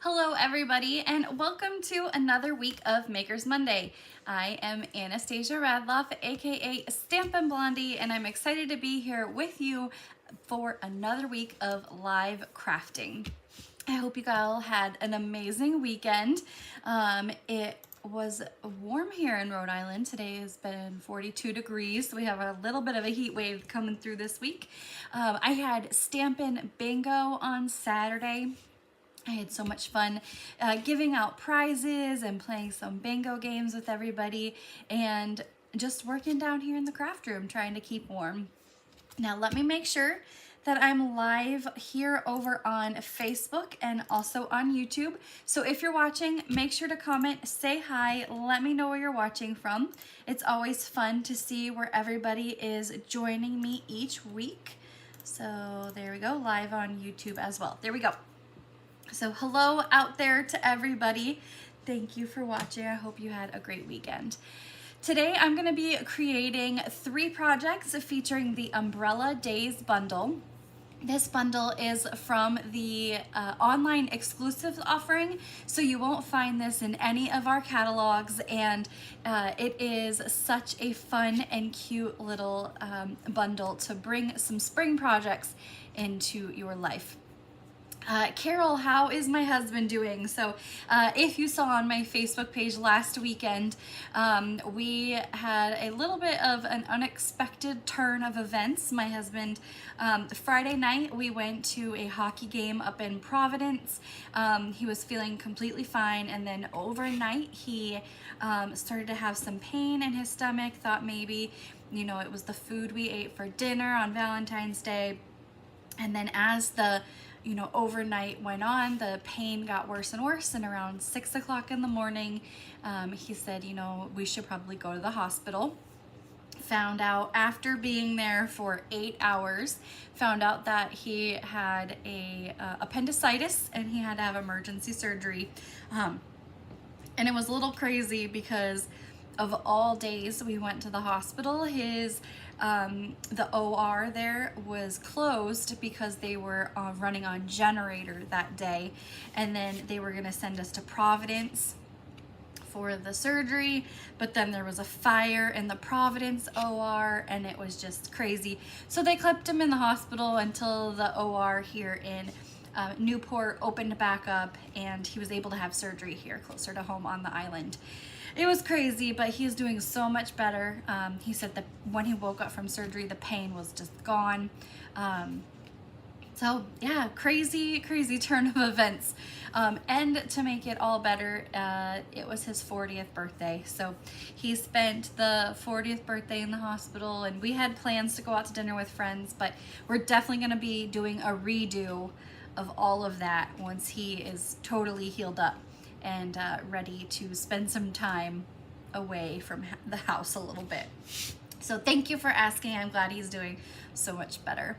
Hello everybody and welcome to another week of Makers Monday. I am Anastasia Radloff, aka Stampin' Blondie, and I'm excited to be here with you for another week of live crafting. I hope you all had an amazing weekend. It was warm here in Rhode Island. Today has been 42 degrees, so we have a little bit of a heat wave coming through this week. I had Stampin' Bingo on Saturday. I had so much fun giving out prizes and playing some bingo games with everybody and just working down here in the craft room trying to keep warm. Now let me make sure that I'm live here over on Facebook and also on YouTube. So if you're watching, make sure to comment, say hi, let me know where you're watching from. It's always fun to see where everybody is joining me each week. So there we go, live on YouTube as well. There we go. So hello out there to everybody. Thank you for watching. I hope you had a great weekend. Today I'm going to be creating 3 projects featuring the Umbrella Days bundle. This bundle is from the online exclusive offering, so you won't find this in any of our catalogs, and it is such a fun and cute little bundle to bring some spring projects into your life. Carol, how is my husband doing? So if you saw on my Facebook page last weekend, we had a little bit of an unexpected turn of events. My husband, Friday night, we went to a hockey game up in Providence. He was feeling completely fine, and then overnight he started to have some pain in his stomach, thought maybe, you know, it was the food we ate for dinner on Valentine's Day. And then as the overnight went on, the pain got worse and worse, and around 6 o'clock in the morning, he said, we should probably go to the hospital. Found out after being there for 8 hours, found out that he had a appendicitis and he had to have emergency surgery. And it was a little crazy because of all days we went to the hospital, the OR there was closed because they were running on generator that day, and then they were going to send us to Providence for the surgery, but then there was a fire in the Providence OR and it was just crazy. So they kept him in the hospital until the OR here in Newport opened back up and he was able to have surgery here closer to home on the island. It was crazy, but he's doing so much better. He said that when he woke up from surgery, the pain was just gone. So yeah, crazy turn of events. And to make it all better, it was his 40th birthday. So he spent the 40th birthday in the hospital, and we had plans to go out to dinner with friends, but we're definitely gonna be doing a redo of all of that once he is totally healed up and ready to spend some time away from the house a little bit. So thank you for asking. I'm glad he's doing so much better.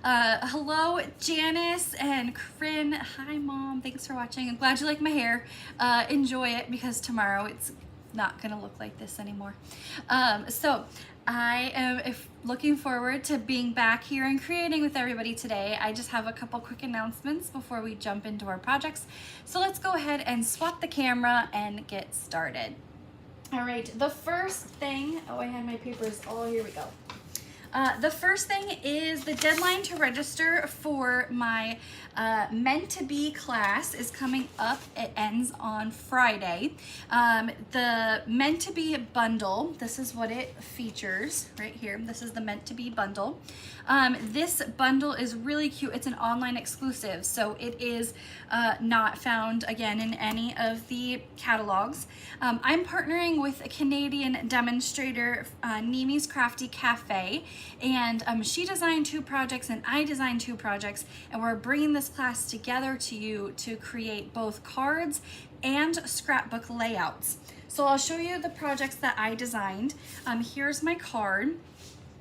Hello, Janice and Corinne. Hi, Mom. Thanks for watching. I'm glad you like my hair. Enjoy it because tomorrow it's not gonna look like this anymore. So I am looking forward to being back here and creating with everybody today. I just have a couple quick announcements before we jump into our projects. So let's go ahead and swap the camera and get started. All right, the first thing, I had my papers, here we go. The first thing is the deadline to register for my Meant to Be class is coming up. It ends on Friday. The Meant to Be bundle, this is what it features right here. This is the Meant to Be bundle. This bundle is really cute. It's an online exclusive, so it is not found again in any of the catalogs. I'm partnering with a Canadian demonstrator, Nimi's Crafty Cafe, and she designed 2 projects and I designed 2 projects, and we're bringing this class together to you to create both cards and scrapbook layouts. So I'll show you the projects that I designed. Here's my card.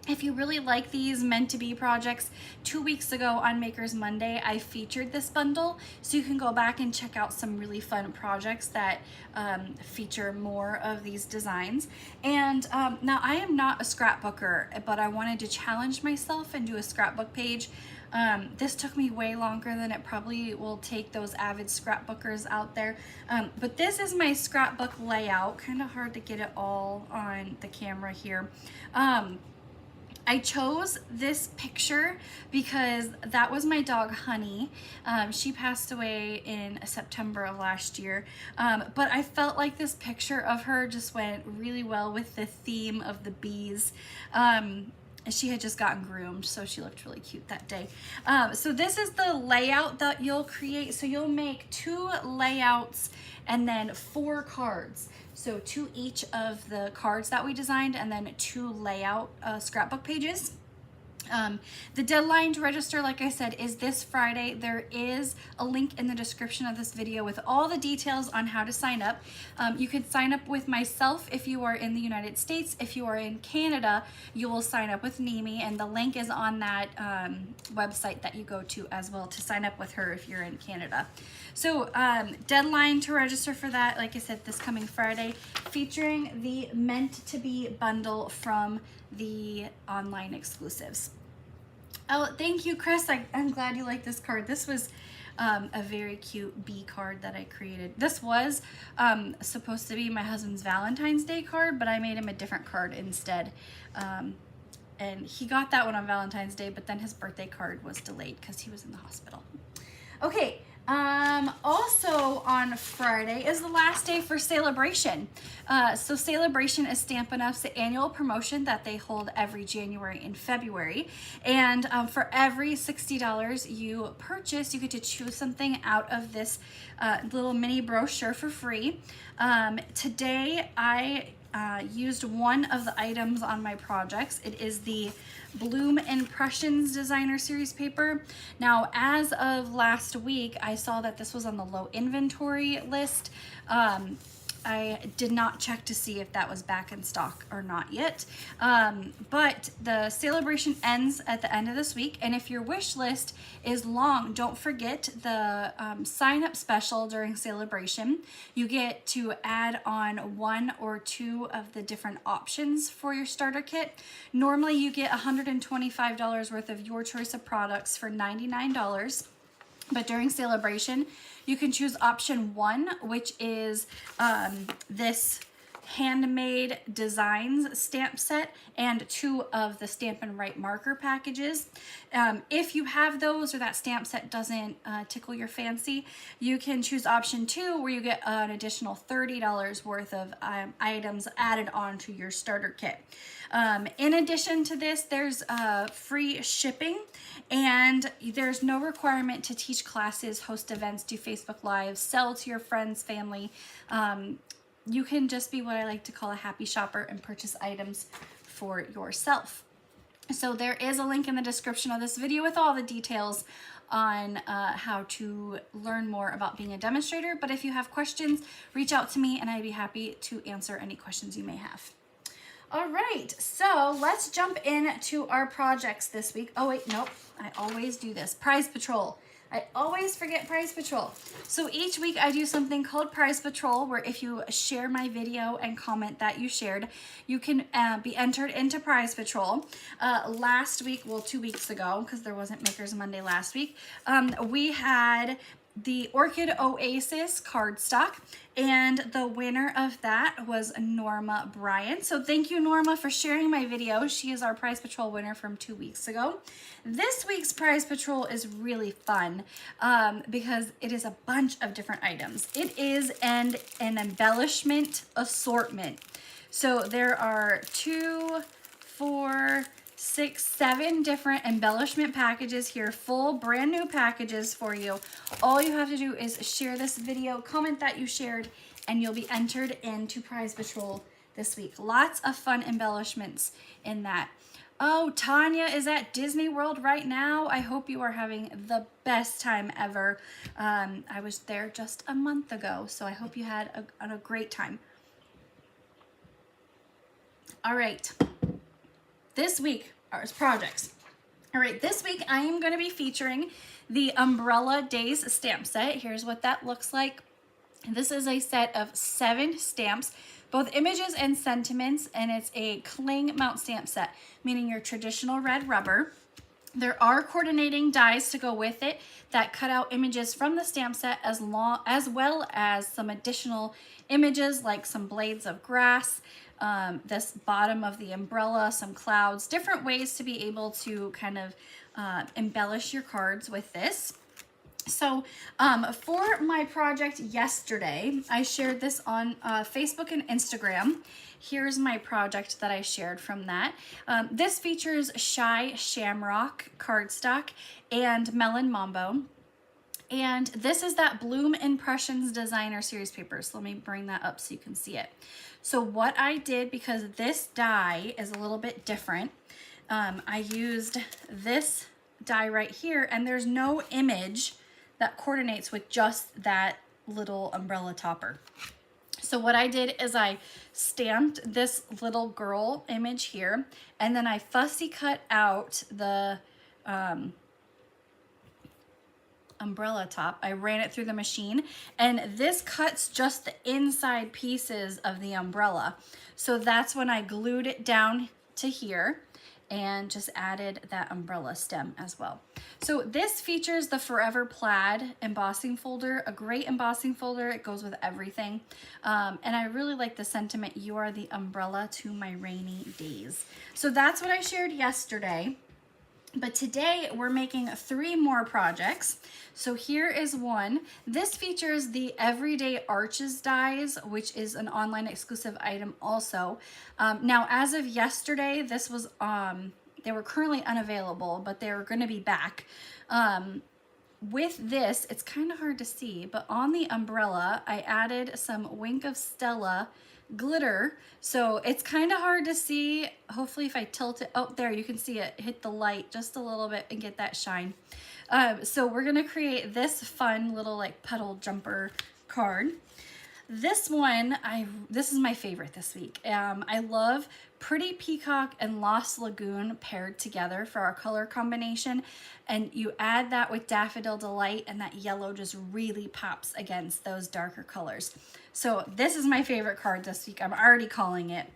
If you really like these Meant to Be projects, 2 weeks ago on Makers Monday, I featured this bundle, so you can go back and check out some really fun projects that feature more of these designs. And now I am not a scrapbooker, but I wanted to challenge myself and do a scrapbook page This took me way longer than it probably will take those avid scrapbookers out there. But this is my scrapbook layout. Kind of hard to get it all on the camera here. I chose this picture because that was my dog Honey. She passed away in September of last year, but I felt like this picture of her just went really well with the theme of the bees. She had just gotten groomed, so she looked really cute that day. So this is the layout that you'll create. So you'll make 2 layouts and then 4 cards. So 2 each of the cards that we designed, and then 2 layout scrapbook pages. The deadline to register, like I said, is this Friday. There is a link in the description of this video with all the details on how to sign up. You can sign up with myself if you are in the United States. If you are in Canada, you will sign up with Nimi, and the link is on that website that you go to as well to sign up with her if you're in Canada. So deadline to register for that, like I said, this coming Friday, featuring the Meant to Be bundle from the online exclusives. Oh, thank you, Chris. I'm glad you like this card. This was a very cute bee card that I created. This was supposed to be my husband's Valentine's Day card, but I made him a different card instead. And he got that one on Valentine's Day, but then his birthday card was delayed because he was in the hospital. Okay. Also on Friday is the last day for Celebration. So Celebration is Stampin' Up's annual promotion that they hold every January and February. And for every $60 you purchase, you get to choose something out of this little mini brochure for free. Today I used one of the items on my projects. It is the Bloom Impressions Designer Series paper. Now, as of last week, I saw that this was on the low inventory list. I did not check to see if that was back in stock or not yet. But the celebration ends at the end of this week. And if your wish list is long, don't forget the sign up special during celebration. You get to add on 1 or 2 of the different options for your starter kit. Normally you get $125 worth of your choice of products for $99. But during celebration, you can choose option 1, which is this Handmade Designs stamp set and 2 of the Stampin' Write marker packages. If you have those or that stamp set doesn't tickle your fancy, you can choose option 2 where you get an additional $30 worth of items added onto your starter kit. In addition to this, there's free shipping, and there's no requirement to teach classes, host events, do Facebook Lives, sell to your friends, family. You can just be what I like to call a happy shopper and purchase items for yourself. So there is a link in the description of this video with all the details on how to learn more about being a demonstrator. But if you have questions, reach out to me and I'd be happy to answer any questions you may have. All right, so let's jump into our projects this week. Oh wait, nope, I always do this. Prize Patrol. I always forget Prize Patrol. So each week I do something called Prize Patrol, where if you share my video and comment that you shared, you can be entered into Prize Patrol. Last week, well, 2 weeks ago, because there wasn't Makers Monday last week, we had the Orchid Oasis cardstock, and the winner of that was Norma Bryan. So thank you, Norma, for sharing my video. She is our Prize Patrol winner from 2 weeks ago. This week's Prize Patrol is really fun because it is a bunch of different items. It is an embellishment assortment. So there are 2, 4, 6, 7 different embellishment packages here, full brand new packages for you. All you have to do is share this video, comment that you shared, and you'll be entered into Prize Patrol this week. Lots of fun embellishments in that. Oh, Tanya is at Disney World right now. I hope you are having the best time ever. I was there just a month ago, so I hope you had a great time. All right. This week, our projects. All right, this week I am going to be featuring the Umbrella Days stamp set. Here's what that looks like. This is a set of 7 stamps, both images and sentiments, and it's a cling mount stamp set, meaning your traditional red rubber. There are coordinating dies to go with it that cut out images from the stamp set as well as some additional images like some blades of grass, this bottom of the umbrella, some clouds, different ways to be able to kind of embellish your cards with this. So for my project yesterday, I shared this on Facebook and Instagram. Here's my project that I shared from that. This features Shy Shamrock cardstock and Melon Mambo. And this is that Bloom Impressions Designer Series paper. So let me bring that up so you can see it. So what I did, because this die is a little bit different, I used this die right here, and there's no image that coordinates with just that little umbrella topper. So what I did is I stamped this little girl image here, and then I fussy cut out the umbrella top. I ran it through the machine, and this cuts just the inside pieces of the umbrella. So that's when I glued it down to here and just added that umbrella stem as well. So this features the Forever Plaid embossing folder, a great embossing folder. It goes with everything. And I really like the sentiment, "You are the umbrella to my rainy days." So that's what I shared yesterday. But today we're making 3 more projects. So here is one. This features the Everyday Arches dies, which is an online exclusive item also. Now, as of yesterday, this was they were currently unavailable, but they're going to be back. With this, it's kind of hard to see, but on the umbrella, I added some Wink of Stella glitter, so it's kind of hard to see. Hopefully if I tilt it, oh, there, you can see it hit the light just a little bit and get that shine. So we're gonna create this fun little like petal jumper card. This one, this is my favorite this week. I love Pretty Peacock and Lost Lagoon paired together for our color combination. And you add that with Daffodil Delight, and that yellow just really pops against those darker colors. So this is my favorite card this week. I'm already calling it.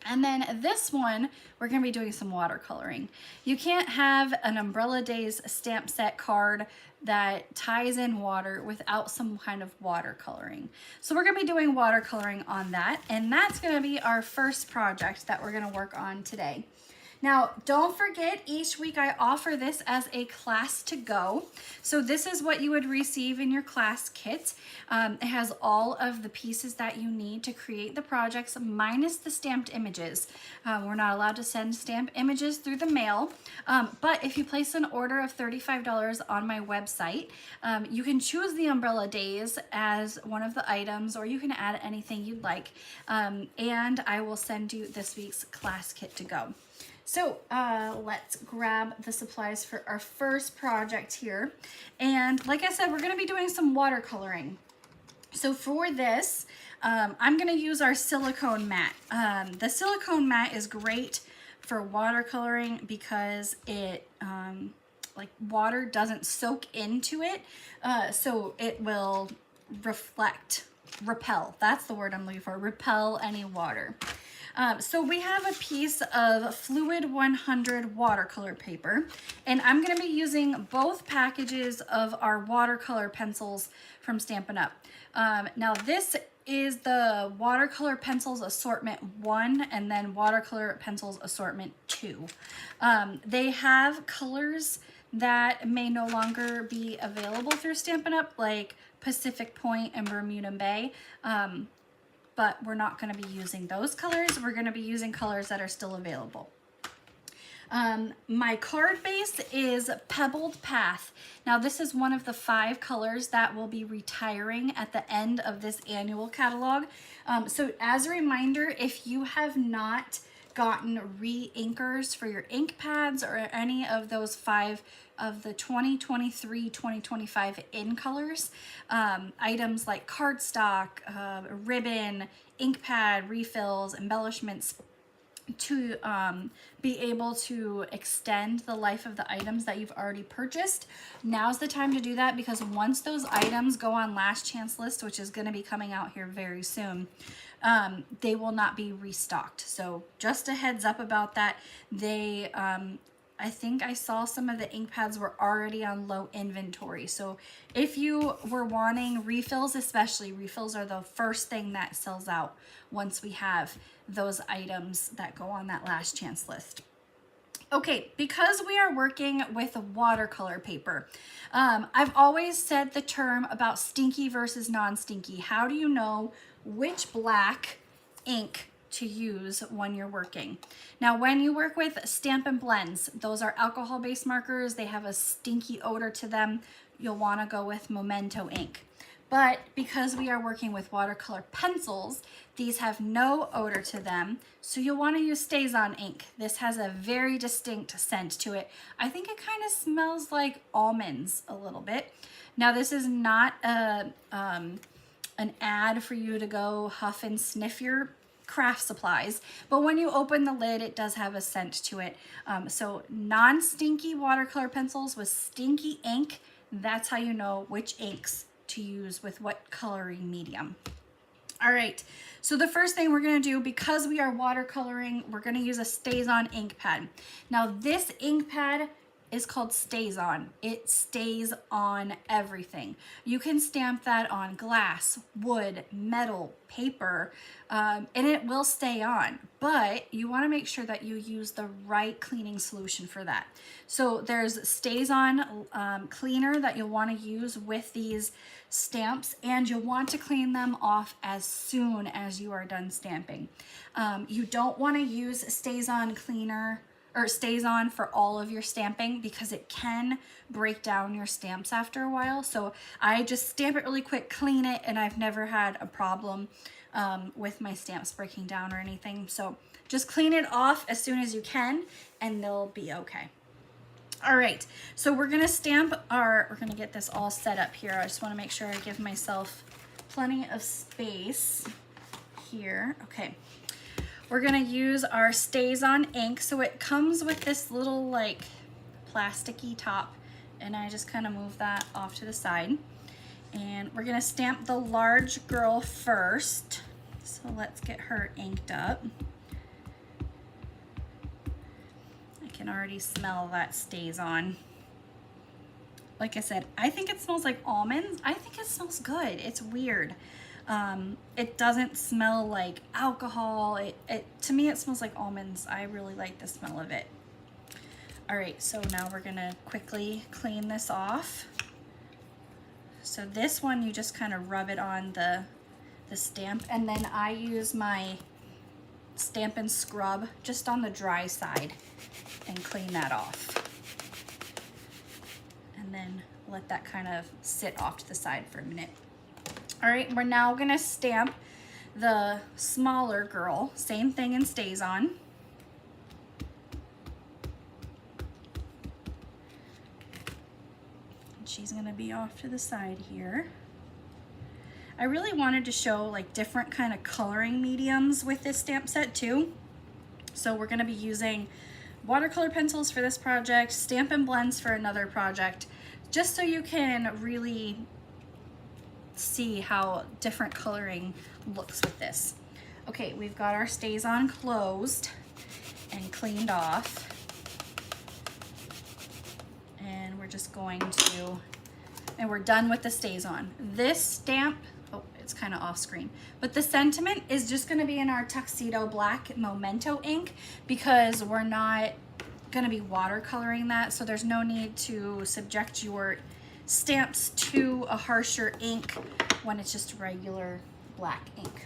And then this one, we're going to be doing some watercoloring. You can't have an Umbrella Days stamp set card that ties in water without some kind of watercoloring. So we're going to be doing watercoloring on that, and that's going to be our first project that we're going to work on today. Now, don't forget, each week I offer this as a class to go. So this is what you would receive in your class kit. It has all of the pieces that you need to create the projects, minus the stamped images. We're not allowed to send stamped images through the mail, but if you place an order of $35 on my website, you can choose the Umbrella Days as one of the items, or you can add anything you'd like, and I will send you this week's class kit to go. So let's grab the supplies for our first project here. And like I said, we're going to be doing some watercoloring. So for this, I'm going to use our silicone mat. The silicone mat is great for watercoloring because it, like water doesn't soak into it. So it will repel. That's the word I'm looking for, repel any water. So we have a piece of Fluid 100 watercolor paper, and I'm going to be using both packages of our watercolor pencils from Stampin' Up. Now this is the watercolor pencils assortment 1 and then watercolor pencils assortment 2. They have colors that may no longer be available through Stampin' Up, like Pacific Point and Bermuda Bay. But we're not going to be using those colors. We're going to be using colors that are still available. My card base is Pebbled Path. Now this is one of the 5 colors that will be retiring at the end of this annual catalog. So as a reminder, if you have not gotten re-inkers for your ink pads or any of those 5 of the 2023-2025 in colors, items like cardstock, ribbon, ink pad, refills, embellishments, to be able to extend the life of the items that you've already purchased. Now's the time to do that, because once those items go on last chance list, which is going to be coming out here very soon, they will not be restocked. So just a heads up about that. They I think I saw some of the ink pads were already on low inventory. So if you were wanting refills, especially refills are the first thing that sells out once we have those items that go on that last chance list. Okay, because we are working with watercolor paper, I've always said the term about stinky versus non-stinky. How do you know which black ink to use when you're working? Now, when you work with Stampin' Blends, those are alcohol-based markers. They have a stinky odor to them. You'll want to go with Memento ink. But because we are working with watercolor pencils, these have no odor to them, so you'll want to use StazOn ink. This has a very distinct scent to it. I think it kind of smells like almonds a little bit. Now, this is not an ad for you to go huff and sniff your craft supplies, but when you open the lid, it does have a scent to it. So non-stinky watercolor pencils with stinky ink, that's how you know which inks to use with what coloring medium. All right, so the first thing we're gonna do, because we are watercoloring, we're gonna use a StazOn ink pad. Now this ink pad is called StazOn. It stays on everything. You can stamp that on glass, wood, metal, paper, and it will stay on, but you wanna make sure that you use the right cleaning solution for that. So there's StazOn cleaner that you'll wanna use with these stamps, and you'll want to clean them off as soon as you are done stamping. You don't wanna use StazOn cleaner or StazOn for all of your stamping because it can break down your stamps after a while. So I just stamp it really quick, clean it, and I've never had a problem with my stamps breaking down or anything. So just clean it off as soon as you can and they'll be okay. All right, so we're gonna we're gonna get this all set up here. I just wanna make sure I give myself plenty of space here. Okay. We're gonna use our StazOn ink. So it comes with this little like plasticky top, and I just kind of move that off to the side. And we're gonna stamp the large girl first. So let's get her inked up. I can already smell that StazOn. Like I said, I think it smells like almonds. I think it smells good. It's weird. It doesn't smell like alcohol. To me, it smells like almonds. I really like the smell of it. All right, so now we're gonna quickly clean this off. So this one, you just kind of rub it on the stamp, and then I use my Stampin' Scrub just on the dry side and clean that off. And then let that kind of sit off to the side for a minute. All right, we're now gonna stamp the smaller girl. Same thing in StazOn. And she's gonna be off to the side here. I really wanted to show like different kind of coloring mediums with this stamp set too. So we're gonna be using watercolor pencils for this project, Stampin' Blends for another project, just so you can really see how different coloring looks with this. Okay, we've got our StazOn closed and cleaned off. And we're just going to, and we're done with the StazOn. This stamp, oh, it's kind of off screen, but the sentiment is just gonna be in our Tuxedo Black Memento ink because we're not gonna be watercoloring that, so there's no need to subject your stamps to a harsher ink when it's just regular black ink.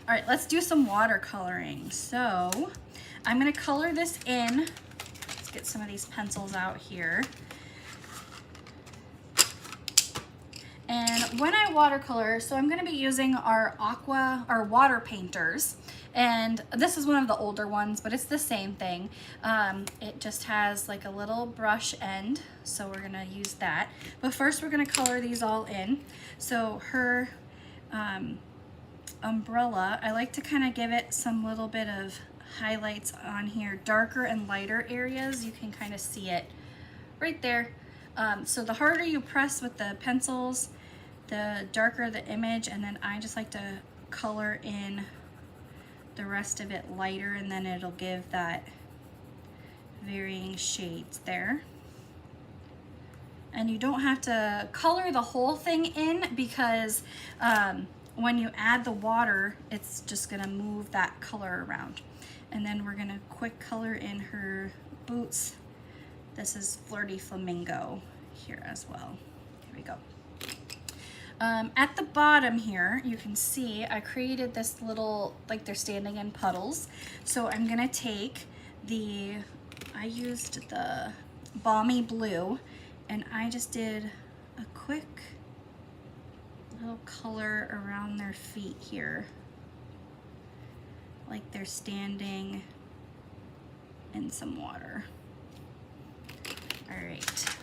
All right, let's do some watercoloring. So I'm gonna color this in. Let's get some of these pencils out here. And when I watercolor, so I'm gonna be using our water painters. And this is one of the older ones, but it's the same thing. It just has like a little brush end, so we're gonna use that. But first we're gonna color these all in. So her umbrella, I like to kind of give it some little bit of highlights on here, darker and lighter areas. You can kind of see it right there. So the harder you press with the pencils, the darker the image, and then I just like to color in the rest of it lighter, and then it'll give that varying shades there. And you don't have to color the whole thing in because when you add the water, it's just gonna move that color around. And then we're gonna quick color in her boots. This is Flirty Flamingo here as well. Here we go. At the bottom here, you can see I created this little, like they're standing in puddles. So I'm gonna take I used the Balmy Blue, and I just did a quick little color around their feet here. Like they're standing in some water. All right,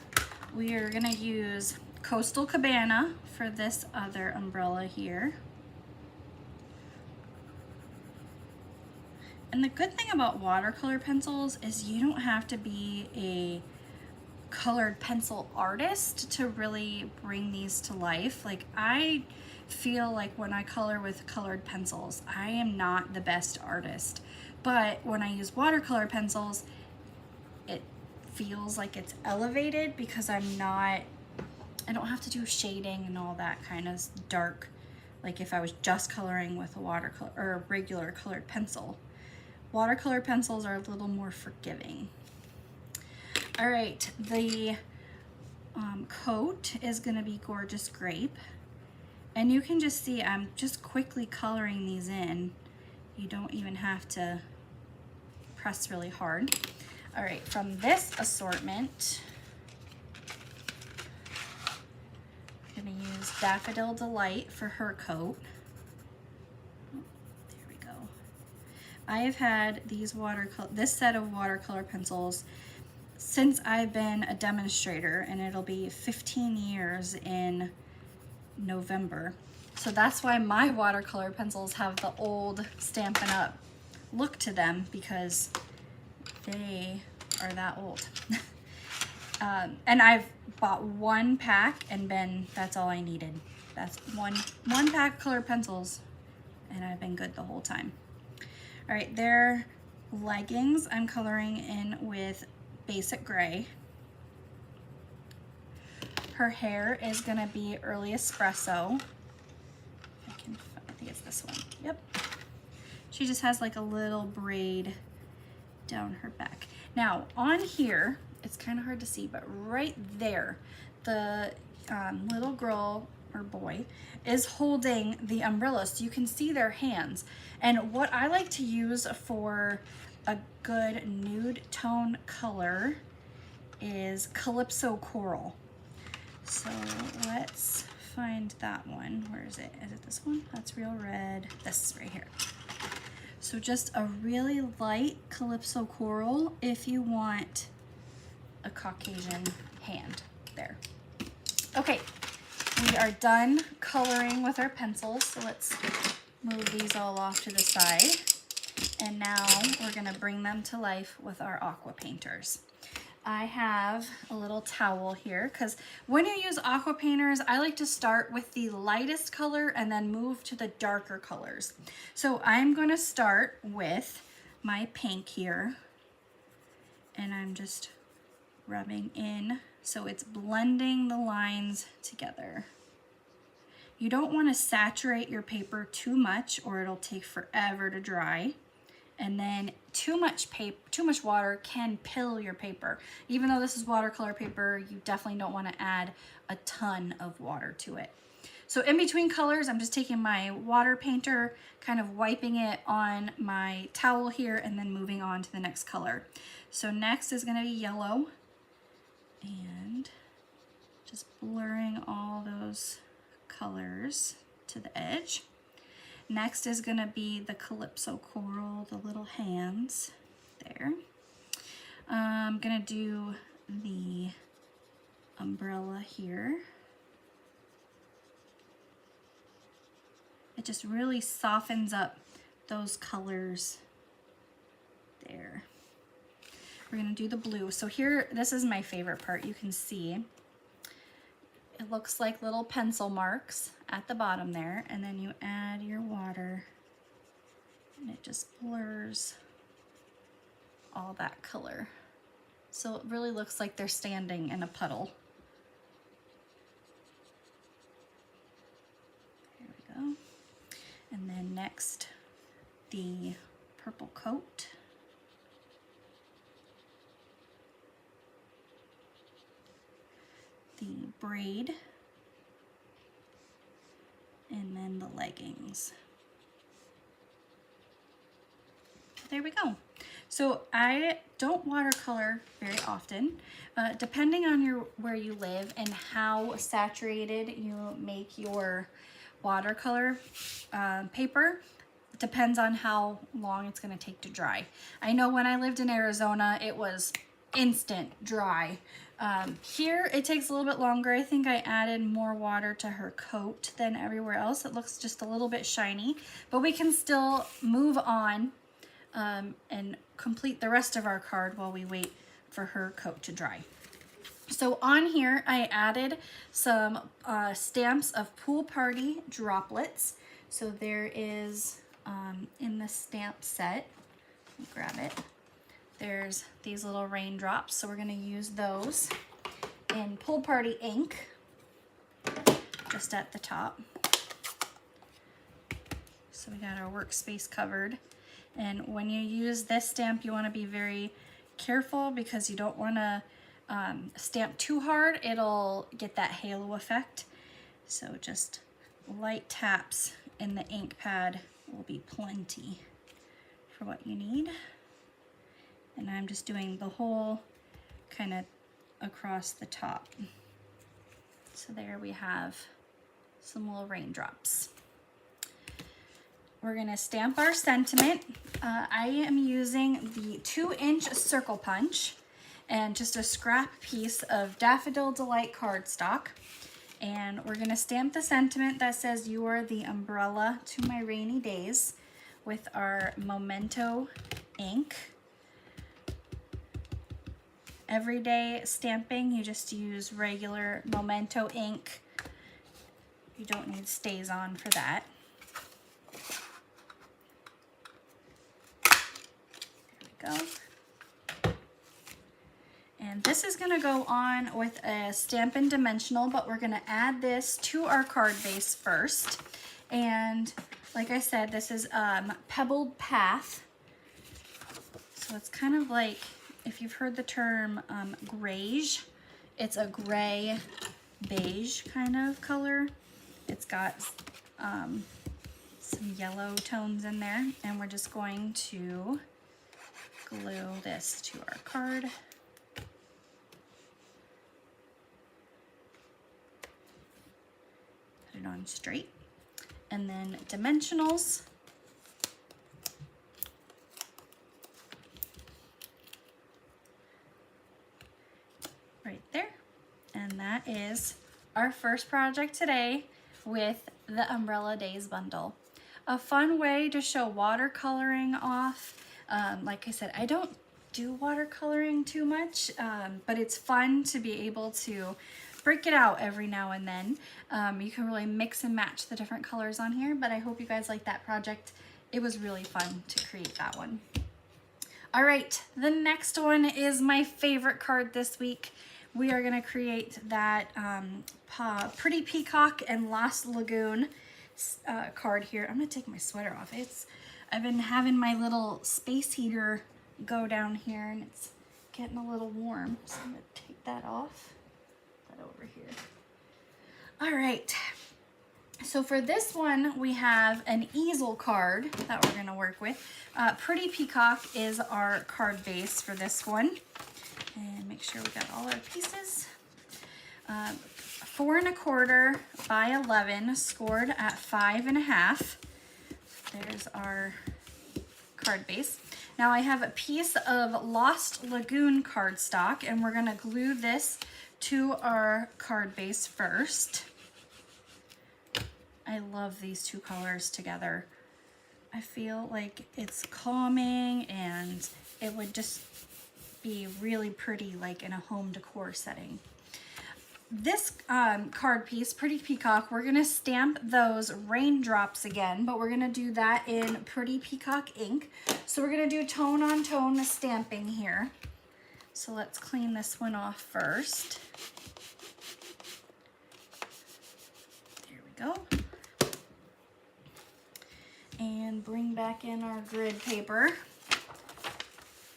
we are gonna use Coastal Cabana for this other umbrella here. And the good thing about watercolor pencils is you don't have to be a colored pencil artist to really bring these to life. Like, I feel like when I color with colored pencils, I am not the best artist. But when I use watercolor pencils, it feels like it's elevated because I don't have to do shading and all that kind of dark, like if I was just coloring with a watercolor or a regular colored pencil. Watercolor pencils are a little more forgiving. All right, the coat is gonna be Gorgeous Grape. And you can just see I'm just quickly coloring these in. You don't even have to press really hard. All right, from this assortment, I'm gonna use Daffodil Delight for her coat. There we go. I have had this set of watercolor pencils since I've been a demonstrator, and it'll be 15 years in November. So that's why my watercolor pencils have the old Stampin' Up! Look to them, because they are that old. And I've bought one pack and that's all I needed. That's one pack of colored pencils, and I've been good the whole time. All right, their leggings I'm coloring in with Basic Gray. Her hair is gonna be Early Espresso. I think it's this one. Yep. She just has like a little braid down her back. Now on here, it's kind of hard to see, but right there, the little girl or boy is holding the umbrella, so you can see their hands. And what I like to use for a good nude tone color is Calypso Coral. So let's find that one. Where is it? Is it this one? That's Real Red. This is right here. So just a really light Calypso Coral if you want a Caucasian hand there. Okay, we are done coloring with our pencils, so let's move these all off to the side. And now we're gonna bring them to life with our aqua painters. I have a little towel here, because when you use aqua painters, I like to start with the lightest color and then move to the darker colors. So I'm gonna start with my pink here, and I'm just rubbing in so it's blending the lines together. You don't want to saturate your paper too much or it'll take forever to dry. And then too much water can pill your paper. Even though this is watercolor paper, you definitely don't want to add a ton of water to it. So in between colors, I'm just taking my water painter, kind of wiping it on my towel here, and then moving on to the next color. So next is going to be yellow, and just blurring all those colors to the edge. Next is going to be the Calypso Coral, the little hands there. I'm going to do the umbrella here. It just really softens up those colors there. We're going to do the blue. So here, this is my favorite part. You can see it looks like little pencil marks at the bottom there, and then you add your water and it just blurs all that color So it really looks like they're standing in a puddle. There we go. And then next, the purple coat. The braid. And then the leggings. There we go. So I don't watercolor very often. Depending on where you live and how saturated you make your watercolor paper, depends on how long it's going to take to dry. I know when I lived in Arizona, it was instant dry. Here it takes a little bit longer. I think I added more water to her coat than everywhere else. It looks just a little bit shiny, but we can still move on and complete the rest of our card while we wait for her coat to dry. So on here, I added some stamps of Pool Party droplets. So there is, in the stamp set, grab it, there's these little raindrops. So we're gonna use those in Pool Party ink, just at the top. So we got our workspace covered. And when you use this stamp, you want to be very careful because you don't want to stamp too hard. It'll get that halo effect. So just light taps in the ink pad will be plenty for what you need. And I'm just doing the whole kind of across the top. So there we have some little raindrops. We're gonna stamp our sentiment. I am using the 2-inch circle punch and just a scrap piece of Daffodil Delight cardstock. And we're gonna stamp the sentiment that says, "You are the umbrella to my rainy days," with our Memento ink. Everyday stamping, you just use regular Memento ink. You don't need StazOn for that. Go. And this is gonna go on with a Stampin' Dimensional, but we're gonna add this to our card base first. And like I said, this is Pebbled Path. So it's kind of like, if you've heard the term grayish, it's a gray beige kind of color. It's got some yellow tones in there, and we're just going to glue this to our card. Put it on straight. And then dimensionals. Right there. And that is our first project today with the Umbrella Days bundle. A fun way to show watercoloring off. Like I said, I don't do watercoloring too much, but it's fun to be able to break it out every now and then. You can really mix and match the different colors on here, but I hope you guys like that project. It was really fun to create that one. All right, the next one is my favorite card this week. We are gonna create that Pretty Peacock and Lost Lagoon card here. I'm gonna take my sweater off. I've been having my little space heater go down here and it's getting a little warm. So I'm gonna take that off, put that over here. All right, so for this one, we have an easel card that we're gonna work with. Pretty Peacock is our card base for this one. And make sure we got all our pieces. 4 1/4 by 11, scored at 5 1/2. There's our card base. Now I have a piece of Lost Lagoon cardstock, and we're gonna glue this to our card base first. I love these two colors together. I feel like it's calming and it would just be really pretty like in a home decor setting. This card piece, Pretty Peacock, we're gonna stamp those raindrops again, but we're gonna do that in Pretty Peacock ink. So we're gonna do tone on tone stamping here. So let's clean this one off first. There we go. And bring back in our grid paper.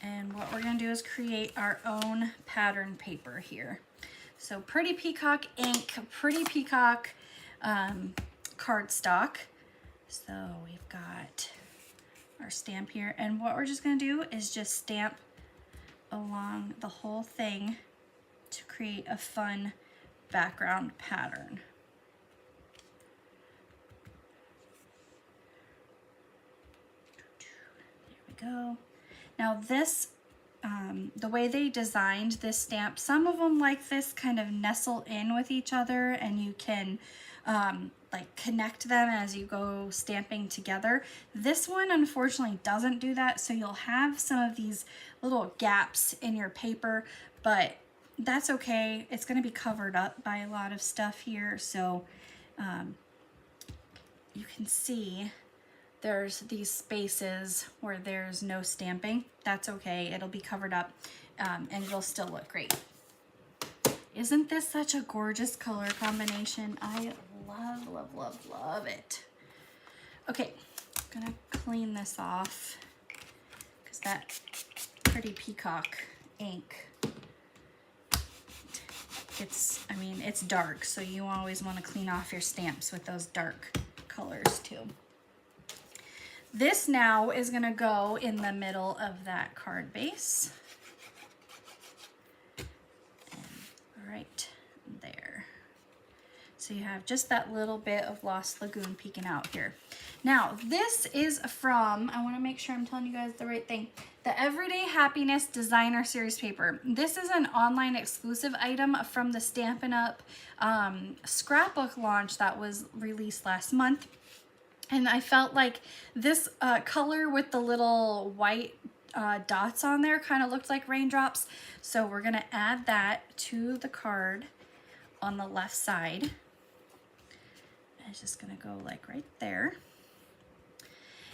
And what we're gonna do is create our own pattern paper here. So Pretty Peacock ink, Pretty Peacock cardstock. So we've got our stamp here, and what we're just gonna do is just stamp along the whole thing to create a fun background pattern. There we go. Now this, the way they designed this stamp, some of them like this kind of nestle in with each other, and you can like connect them as you go stamping together. This one unfortunately doesn't do that, so you'll have some of these little gaps in your paper, but that's okay. It's going to be covered up by a lot of stuff here, so you can see there's these spaces where there's no stamping. That's okay, it'll be covered up and it'll still look great. Isn't this such a gorgeous color combination? I love, love, love, love it. Okay, I'm gonna clean this off because that Pretty Peacock ink, I mean, it's dark, so you always want to clean off your stamps with those dark colors too. This now is gonna go in the middle of that card base. And right there. So you have just that little bit of Lost Lagoon peeking out here. Now, this is from, I wanna make sure I'm telling you guys the right thing, the Everyday Happiness Designer Series paper. This is an online exclusive item from the Stampin' Up! Scrapbook launch that was released last month. And I felt like this color with the little white dots on there kind of looked like raindrops. So we're gonna add that to the card on the left side. It's just gonna go like right there.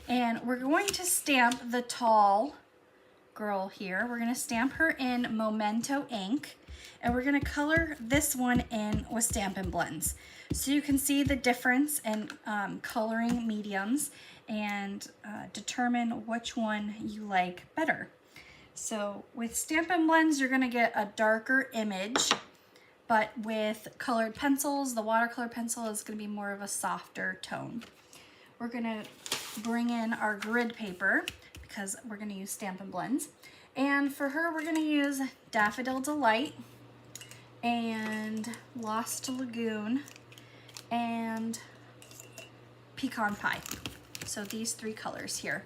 And we're going to stamp the tall girl here. We're gonna stamp her in Memento ink, and we're gonna color this one in with Stampin' Blends. So you can see the difference in coloring mediums and determine which one you like better. So with Stampin' Blends, you're gonna get a darker image, but with colored pencils, the watercolor pencil is gonna be more of a softer tone. We're gonna bring in our grid paper because we're gonna use Stampin' Blends. And for her, we're gonna use Daffodil Delight and Lost Lagoon and Pecan Pie. So these three colors here.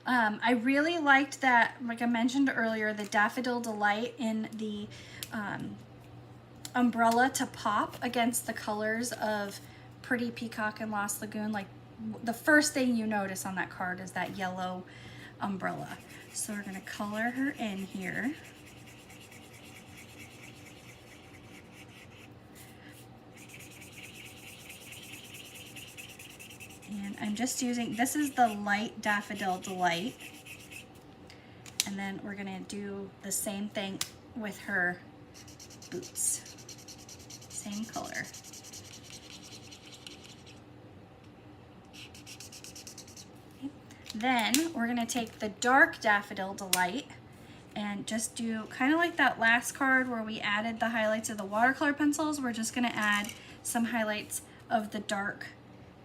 I really liked that, like I mentioned earlier, the Daffodil Delight in the umbrella to pop against the colors of Pretty Peacock and Lost Lagoon. Like the first thing you notice on that card is that yellow umbrella. So we're gonna color her in here. And I'm just using, this is the light Daffodil Delight. And then we're gonna do the same thing with her boots. Same color. Okay. Then we're gonna take the dark Daffodil Delight and just do kind of like that last card where we added the highlights of the watercolor pencils. We're just gonna add some highlights of the dark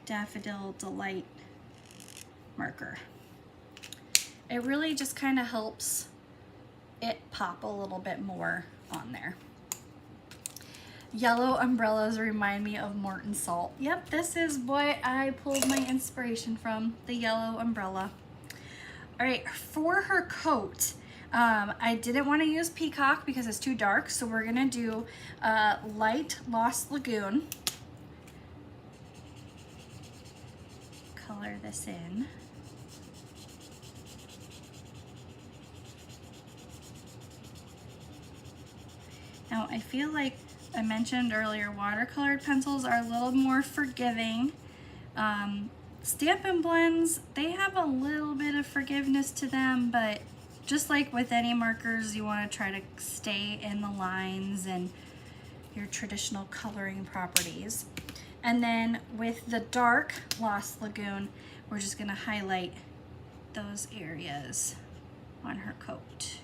Daffodil Delight marker. It really just kind of helps it pop a little bit more on there. Yellow umbrellas remind me of Morton Salt. Yep, this is what I pulled my inspiration from, the yellow umbrella. All right, for her coat, I didn't want to use Peacock because it's too dark, so we're gonna do light Lost Lagoon. Color this in. Now I feel like I mentioned earlier, watercolored pencils are a little more forgiving. Stampin' Blends, they have a little bit of forgiveness to them, but just like with any markers, you want to try to stay in the lines and your traditional coloring properties. And then with the dark Lost Lagoon, we're just going to highlight those areas on her coat.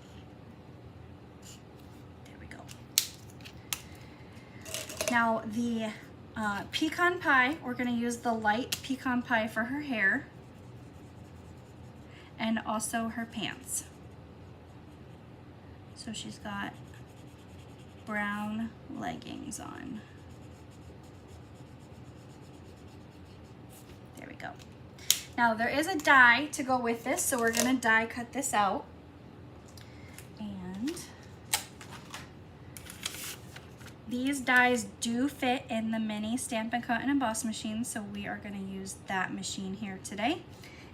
There we go. Now the pecan pie, we're going to use the light pecan pie for her hair and also her pants. So she's got brown leggings on. There we go. Now there is a die to go with this, so we're gonna die cut this out. And these dies do fit in the mini Stampin' Cut and Emboss machine, so we are gonna use that machine here today.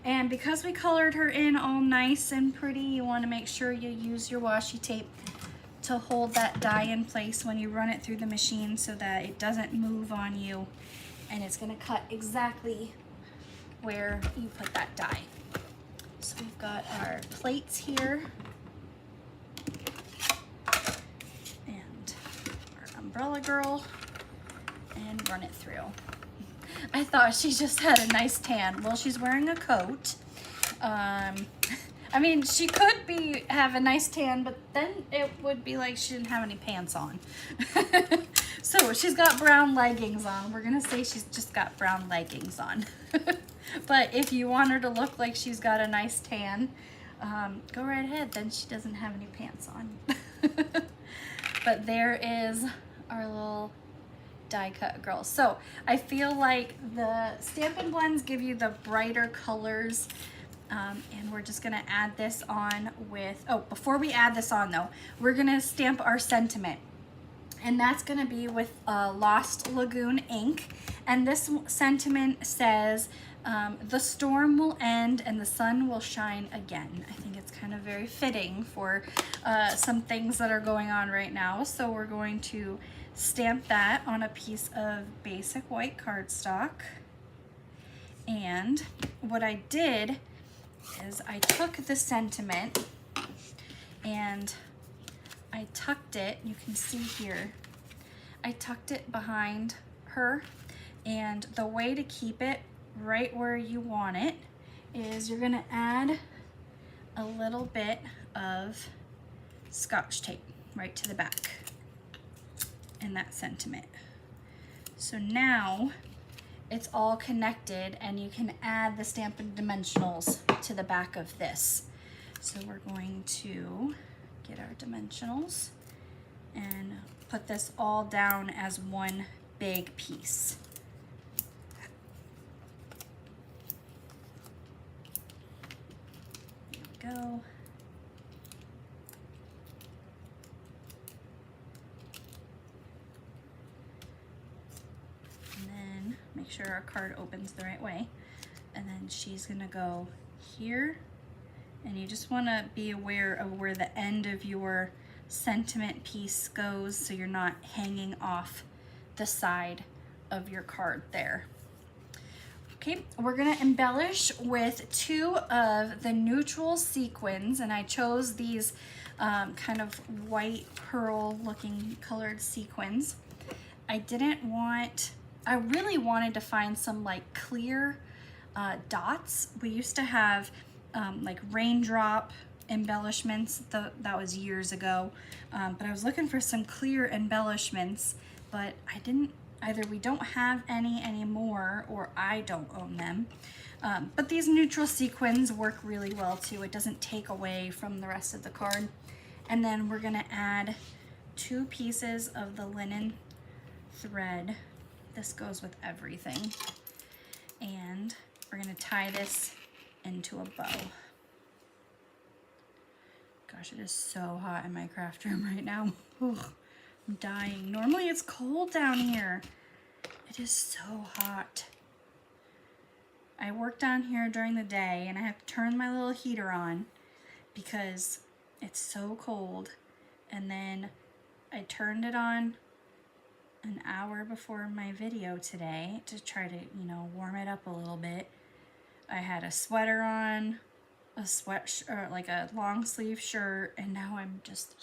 And because we colored her in all nice and pretty, you wanna make sure you use your washi tape to hold that die in place when you run it through the machine so that it doesn't move on you, and it's gonna cut exactly where you put that die. So we've got our plates here and our umbrella girl, and run it through. I thought she just had a nice tan. Well, she's wearing a coat. I mean, she could have a nice tan, but then it would be like she didn't have any pants on. So she's got brown leggings on. We're gonna say she's just got brown leggings on. But if you want her to look like she's got a nice tan, go right ahead. Then she doesn't have any pants on. But there is our little die cut girl. So I feel like the Stampin' Blends give you the brighter colors. And we're just gonna add this on with, oh, before we add this on though, we're gonna stamp our sentiment. And that's gonna be with Lost Lagoon ink. And this sentiment says, the storm will end and the sun will shine again. I think it's kind of very fitting for some things that are going on right now. So we're going to stamp that on a piece of basic white cardstock. And what I did is I took the sentiment and I tucked it, you can see here, I tucked it behind her, and the way to keep it right where you want it is you're gonna add a little bit of Scotch tape right to the back in that sentiment. So now it's all connected and you can add the Stampin' Dimensionals to the back of this. So we're going to get our dimensionals and put this all down as one big piece. There we go. Make sure our card opens the right way. And then she's gonna go here. And you just wanna be aware of where the end of your sentiment piece goes so you're not hanging off the side of your card there. Okay, we're gonna embellish with 2 of the neutral sequins, and I chose these kind of white pearl looking colored sequins. I really wanted to find some like clear dots. We used to have like raindrop embellishments, that was years ago, but I was looking for some clear embellishments, but either we don't have any anymore or I don't own them. But these neutral sequins work really well too. It doesn't take away from the rest of the card. And then we're gonna add 2 pieces of the linen thread. This goes with everything. And we're gonna tie this into a bow. Gosh, it is so hot in my craft room right now. Ugh, I'm dying. Normally it's cold down here. It is so hot. I work down here during the day and I have to turn my little heater on because it's so cold. And then I turned it on an hour before my video today to try to, warm it up a little bit. I had a sweater on, a or like a long sleeve shirt, and now I'm just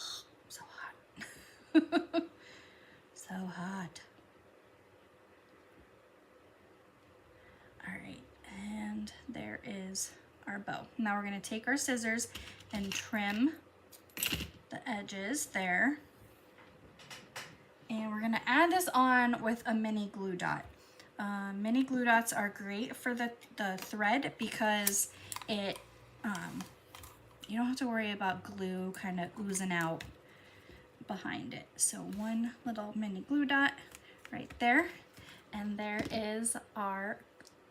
so hot. So hot. All right, and there is our bow. Now we're gonna take our scissors and trim the edges there. And we're gonna add this on with a mini glue dot. Mini glue dots are great for the thread because it, you don't have to worry about glue kind of oozing out behind it. So one little mini glue dot right there. And there is our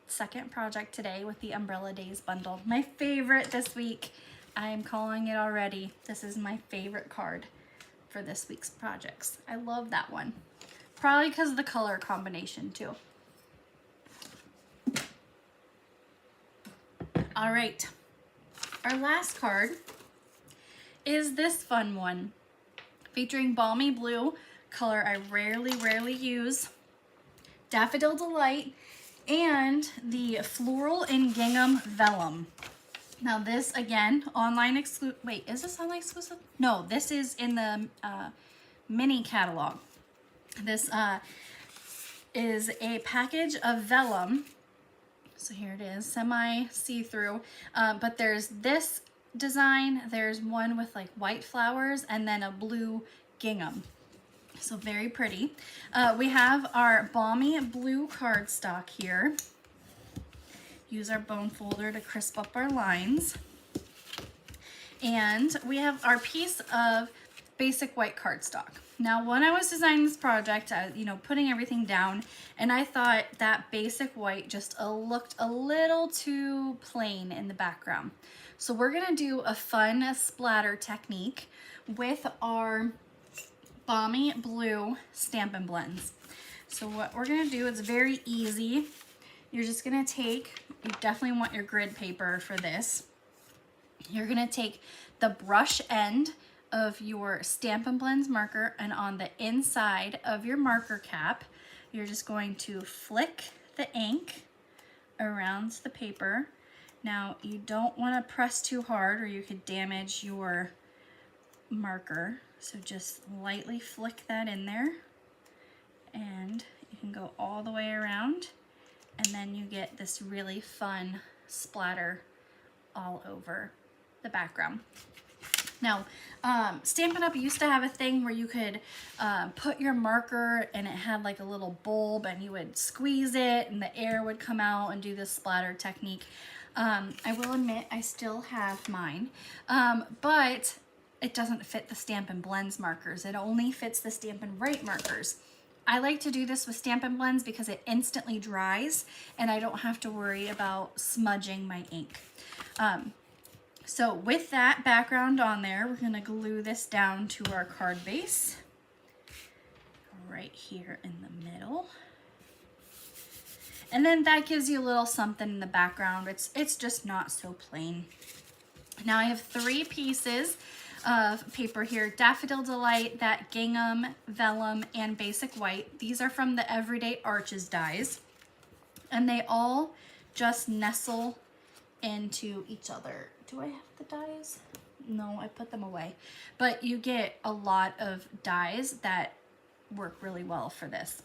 second project today with the Umbrella Days bundle. My favorite this week. I'm calling it already. This is my favorite card for this week's projects. I love that one. Probably because of the color combination too. All right, our last card is this fun one featuring Balmy Blue, color I rarely use, Daffodil Delight, and the Floral and Gingham Vellum. Now this, again, online exclusive. Wait, is this online exclusive? No, this is in the mini catalog. This is a package of vellum. So here it is, semi see-through. But there's this design, there's one with like white flowers, and then a blue gingham. So very pretty. We have our Balmy Blue cardstock here. Use our bone folder to crisp up our lines. And we have our piece of basic white cardstock. Now, when I was designing this project, putting everything down, and I thought that basic white just looked a little too plain in the background. So we're gonna do a fun splatter technique with our Balmy Blue Stampin' Blends. So what we're gonna do, it's very easy. You're just gonna take, you definitely want your grid paper for this. You're gonna take the brush end of your Stampin' Blends marker, and on the inside of your marker cap, you're just going to flick the ink around the paper. Now, you don't wanna press too hard or you could damage your marker. So just lightly flick that in there, and you can go all the way around, and then you get this really fun splatter all over the background. Now, Stampin' Up! Used to have a thing where you could put your marker and it had like a little bulb, and you would squeeze it and the air would come out and do this splatter technique. I will admit I still have mine, but it doesn't fit the Stampin' Blends markers. It only fits the Stampin' Write markers. I like to do this with Stampin' Blends because it instantly dries and I don't have to worry about smudging my ink. So with that background on there, we're gonna glue this down to our card base right here in the middle. And then that gives you a little something in the background. It's just not so plain. Now I have 3 pieces of paper here: Daffodil Delight, that gingham, vellum, and basic white. These are from the Everyday Arches dies, and they all just nestle into each other. Do I have the dies? No, I put them away. But you get a lot of dies that work really well for this.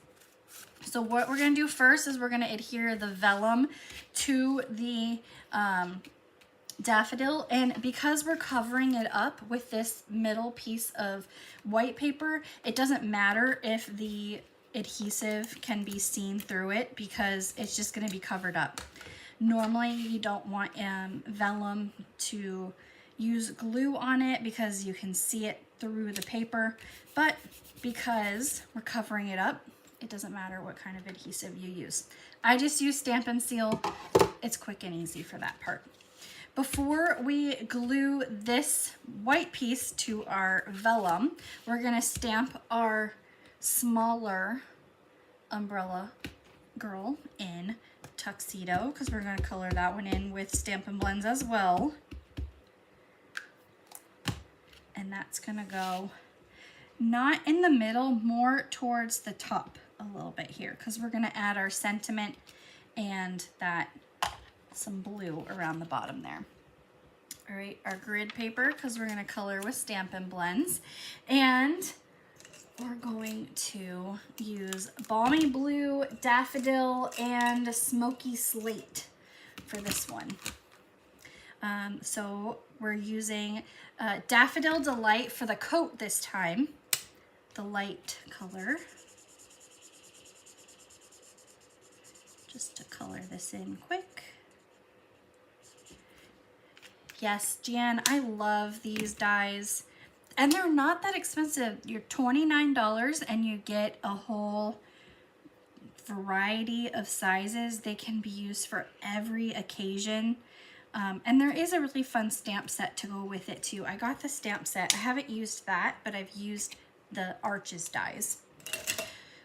So what we're gonna do first is we're gonna adhere the vellum to the daffodil, and because we're covering it up with this middle piece of white paper, it doesn't matter if the adhesive can be seen through it because it's just going to be covered up. Normally you don't want vellum to use glue on it because you can see it through the paper, but because we're covering it up, it doesn't matter what kind of adhesive you use. I just use Stampin' Seal. It's quick and easy for that part. Before we glue this white piece to our vellum, we're gonna stamp our smaller umbrella girl in Tuxedo, because we're gonna color that one in with Stampin' Blends as well. And that's gonna go not in the middle, more towards the top a little bit here, because we're gonna add our sentiment and that some blue around the bottom there. all right, our grid paper, because we're gonna color with Stampin' Blends. And we're going to use Balmy Blue, Daffodil, and Smoky Slate for this one. So we're using Daffodil Delight for the coat this time, the light color. Just to color this in quick. Yes, Jan, I love these dies. And they're not that expensive. You're $29 and you get a whole variety of sizes. They can be used for every occasion. And there is a really fun stamp set to go with it too. I got the stamp set. I haven't used that, but I've used the Arches dies.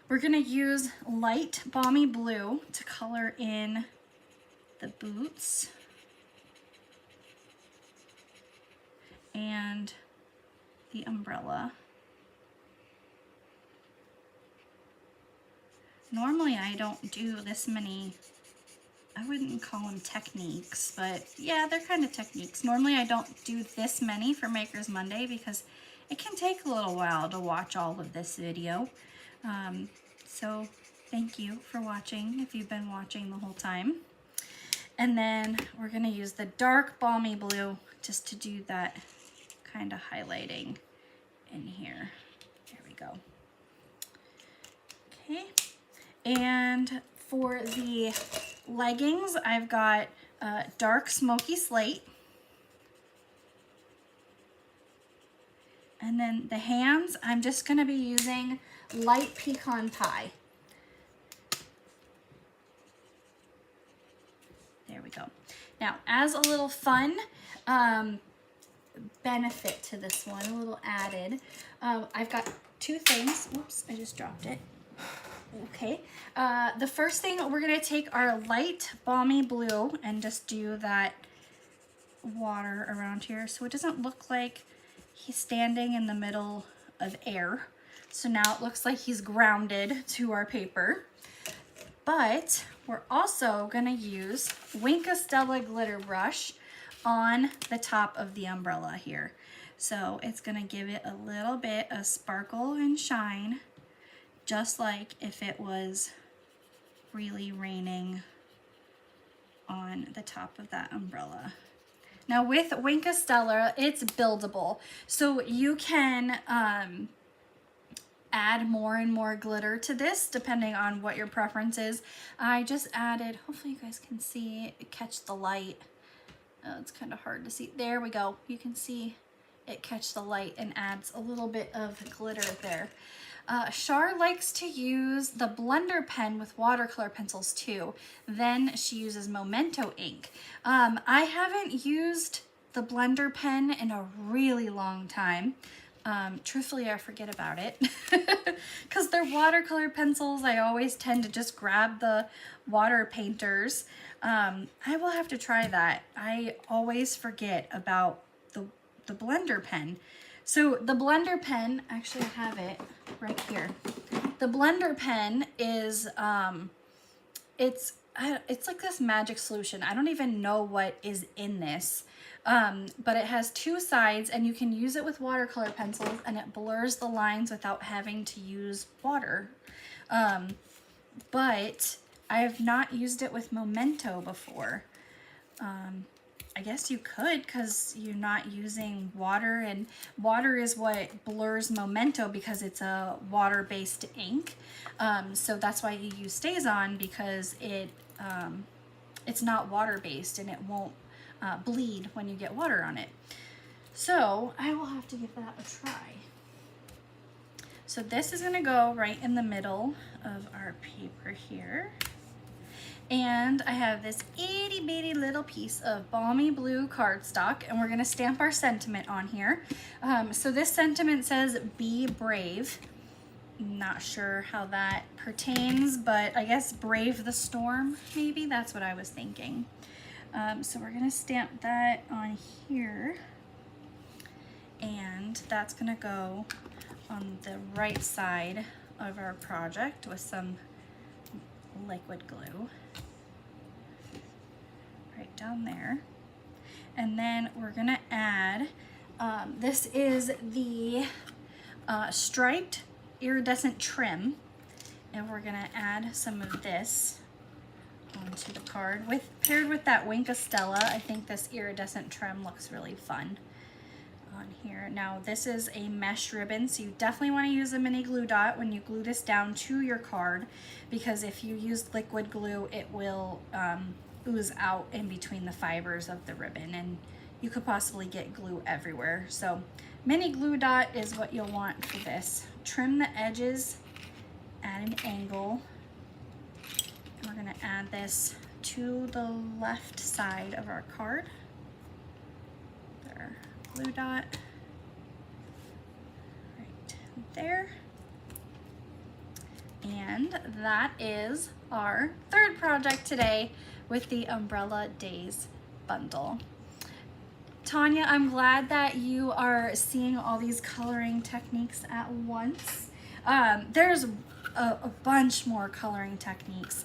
We're gonna use light Balmy Blue to color in the boots. And the umbrella. Normally I don't do this many, I wouldn't call them techniques, but yeah, they're kind of techniques. Normally I don't do this many for Makers Monday because it can take a little while to watch all of this video. So thank you for watching if you've been watching the whole time. And then we're gonna use the dark Balmy Blue just to do that kind of highlighting in here. There we go. Okay, and for the leggings, I've got dark Smoky Slate. And then the hands, I'm just gonna be using light Pecan Pie. There we go. Now, as a little fun benefit to this one, a little added, I've got two things. Whoops, I just dropped it. Okay, the first thing, we're gonna take our light Balmy Blue and just do that water around here so it doesn't look like he's standing in the middle of air. So now it looks like he's grounded to our paper. But we're also gonna use Wink of Stella glitter brush on the top of the umbrella here. So it's gonna give it a little bit of sparkle and shine, just like if it was really raining on the top of that umbrella. Now with Wink of Stella, it's buildable. So you can add more and more glitter to this depending on what your preference is. I just added, hopefully you guys can see, catch the light. It's kind of hard to see. There we go. You can see it catch the light and adds a little bit of glitter there. Char likes to use the blender pen with watercolor pencils too. Then she uses Memento ink. I haven't used the blender pen in a really long time. Truthfully, I forget about it because they're watercolor pencils. I always tend to just grab the water painters. I will have to try that. I always forget about the blender pen. So the blender pen, actually I have it right here. The blender pen is, it's like this magic solution. I don't even know what is in this, but it has two sides and you can use it with watercolor pencils and it blurs the lines without having to use water. But I have not used it with Memento before. I guess you could because you're not using water, and water is what blurs Memento because it's a water-based ink. So that's why you use StazOn, because it's not water-based and it won't bleed when you get water on it. So I will have to give that a try. So this is gonna go right in the middle of our paper here. And I have this itty bitty little piece of Balmy Blue cardstock, and we're gonna stamp our sentiment on here. So this sentiment says, "Be brave." Not sure how that pertains, but I guess brave the storm, maybe? That's what I was thinking. So we're gonna stamp that on here, and that's gonna go on the right side of our project with some liquid glue right down there. And then we're gonna add, this is the striped iridescent trim, and we're gonna add some of this onto the card. Paired with that Wink of Stella, I think this iridescent trim looks really fun on here. Now this is a mesh ribbon, so you definitely want to use a mini glue dot when you glue this down to your card, because if you use liquid glue, it will ooze out in between the fibers of the ribbon, and you could possibly get glue everywhere. So mini glue dot is what you'll want for this. Trim the edges at an angle. We're gonna add this to the left side of our card. There, glue dot, right there. And that is our third project today with the Umbrella Days bundle. Tanya, I'm glad that you are seeing all these coloring techniques at once. There's a bunch more coloring techniques,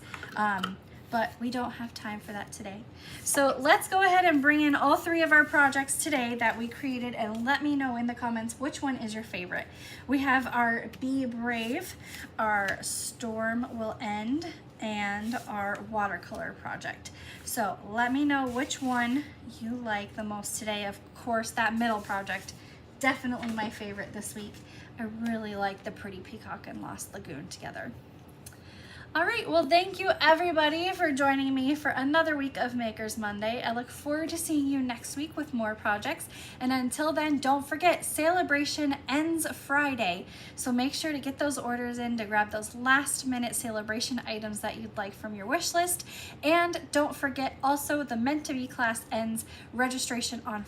but we don't have time for that today. So let's go ahead and bring in all three of our projects today that we created, and let me know in the comments which one is your favorite. We have our Be Brave, our Storm Will End, and our watercolor project. So let me know which one you like the most today. Of course, that middle project, definitely my favorite this week. I really like the Pretty Peacock and Lost Lagoon together. All right, well, thank you everybody for joining me for another week of Makers Monday. I look forward to seeing you next week with more projects. And until then, don't forget, Celebration ends Friday. So make sure to get those orders in to grab those last minute Celebration items that you'd like from your wish list. And don't forget also, the Meant to Be class ends registration on